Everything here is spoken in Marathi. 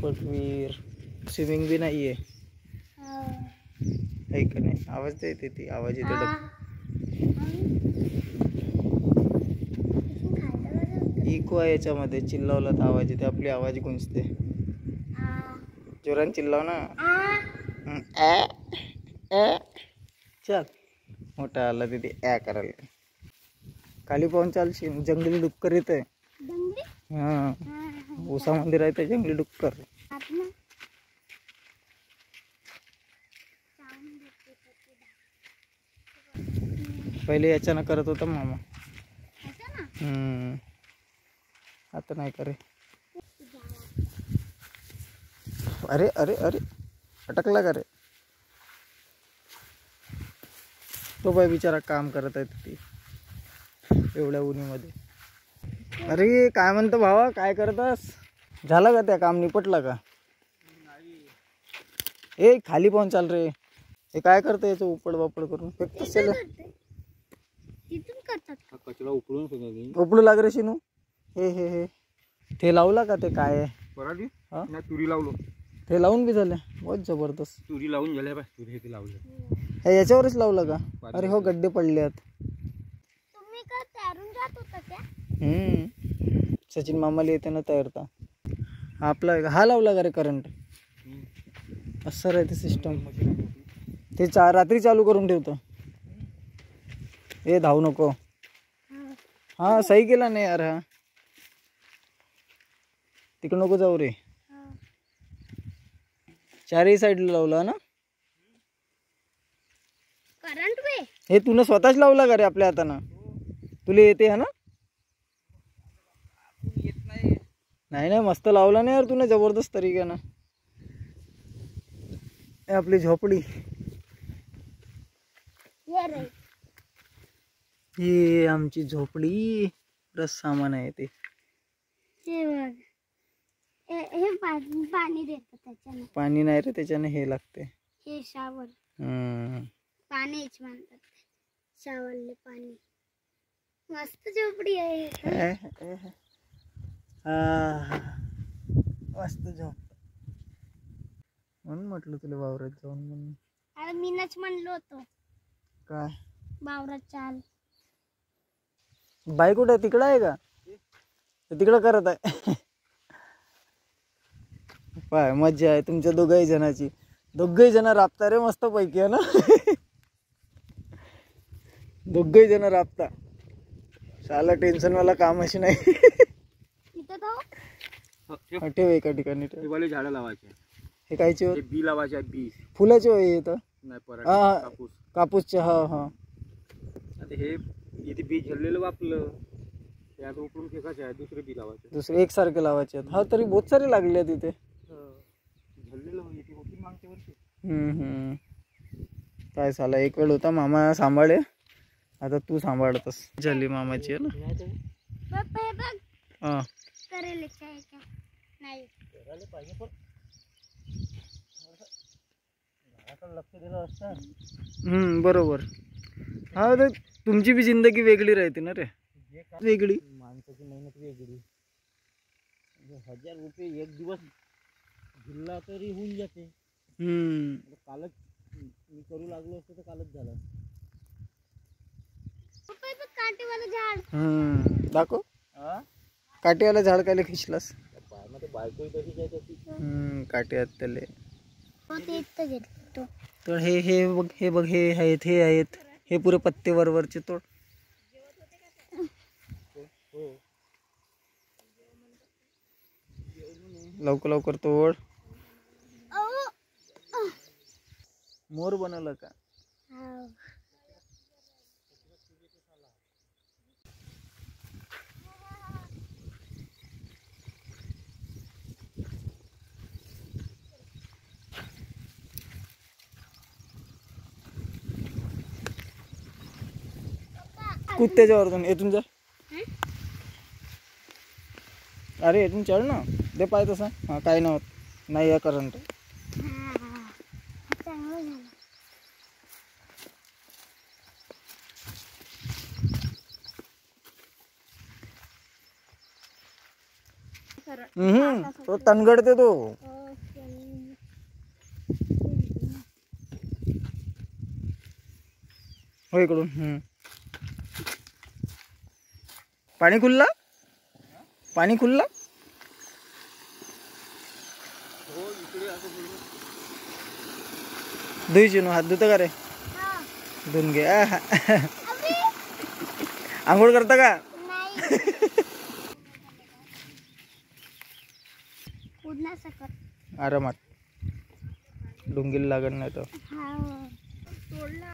पटवीर स्विमिंग भी नाहीये ऐक नाही आवाज देते ती आवाज येते इको आहे याच्यामध्ये चिल्लावला तर आवाज येते आपली आवाज गुंजते जोरान चिल्लाव ना चल मोठा आला तिथे करायला खाली पाहून चालशील जंगली डुक्कर येत आहे हा उसामध्ये राहते जंगली डुक्कर पहिले याच्यानं करत होता मामा आता नाही करे अरे अरे अरे अटकला का रे तो बाई बिचारा काम करत आहे तिथे एवढ्या उन्हीमध्ये अरे काय म्हणतो भावा काय करतास झालं का त्या काम निपटलं का ए खाली पाहून चाल रे हे काय करतं याचं उपड बापड करून फेकतच उपडू लाग रे शिनू हे हे हे ते लावला का ते काय पराठी तुरी लावलो ते लावून बी झाले बहुत जबरदस्त तुरी लावून झाल्या बा तुरी हे लावलं हे याच्यावरच लावलं का अरे हो गड्डे पडलेत तुम्ही का तैरून जात होता क्या सचिन मामाला येते ना तैरता आपला हा लावला का रे करंट असं राहते सिस्टम ते रात्री चालू करून ठेवतो ए धावू नको हा सही केला नाही यार हा तिकडे नको जाऊ रे चारही साईडला लावला ना करंट वे हे तूने स्वतःच लावला का रे आपल्या हातानं तुला येते हा ना नाही नाही मस्त लावला नाही यार तूने जबरदस्त तरीक्यानं आपली झोपडी ये आमची झोपडी रस सामान आहे ते पाणी देतात त्याच्याने पाणी नाही रे त्याच्याने हे लागते हे शावर पाणीच म्हणतात शावरले पाणी मस्त झोपडी आहे मस्त झोप म्हणून म्हटलं तुला वावरात जाऊन म्हणून अरे मीनच म्हणलो होतो काय वावरात चाल बाई कुठे तिकडं आहे का तिकडं करत आहे पाय मज्जा आहे तुमच्या दोघही जणाची दोघही जण राबता रे मस्त पैकी आहे ना दोघही जण राबता साला टेन्शन वाला काम अशी नाही ठेव एका ठिकाणी ठेव झाडं लावायचे हे कायचे होत बी लावायचे बी फुलाचे होय येतं कापूस कापूसचे हा हा आता हे इथे बी झरलेलं वापलं ते आता उकळून फेकायचे आहे दुसरे बी लावायचे दुसरे एकसारखे लावायचे आहेत हा तरी बहुत सारे लागले आहेत तिथे झरलेलं इथे होती मागच्या वर्षी काय झालं एक वेळ होता मामा सांभाळे आता तू सांभाळतस झाली मामाची आहे ना हा लक्ष दिलं असतं बरोबर हा तर तुमची बी जिंदगी वेगळी राहते ना रे वेगळी माणसाची मेहनत वेगळी 1000 रुपये एक दिवस झुलला तरी होऊन जाते कालच मी करू लागलो असतो तर कालच झालं काटेवाला झाड दाखव काटेवाला झाड कायले खिचलास बायको तशीच आहे त्याची काटे आहेत त्याले तर हे बघ हे आहेत हे पुरे पत्ते वरवरचे तोड लवकर लवकर तोड मोर बनवलं का कुत्त्याच्यावरतून येथून जा अरे येथून चढ ना दे पाय तसा हा काय नाही होत नाही या करंट तो तणगडते तो. हो इकडून. पाणी खुलला. पाणी खुलला. धुईची हात धुता का रे. धुवून घे. आंघोळ करता का. सकट आरामात डुंगीला लागत नाही तर. सोडला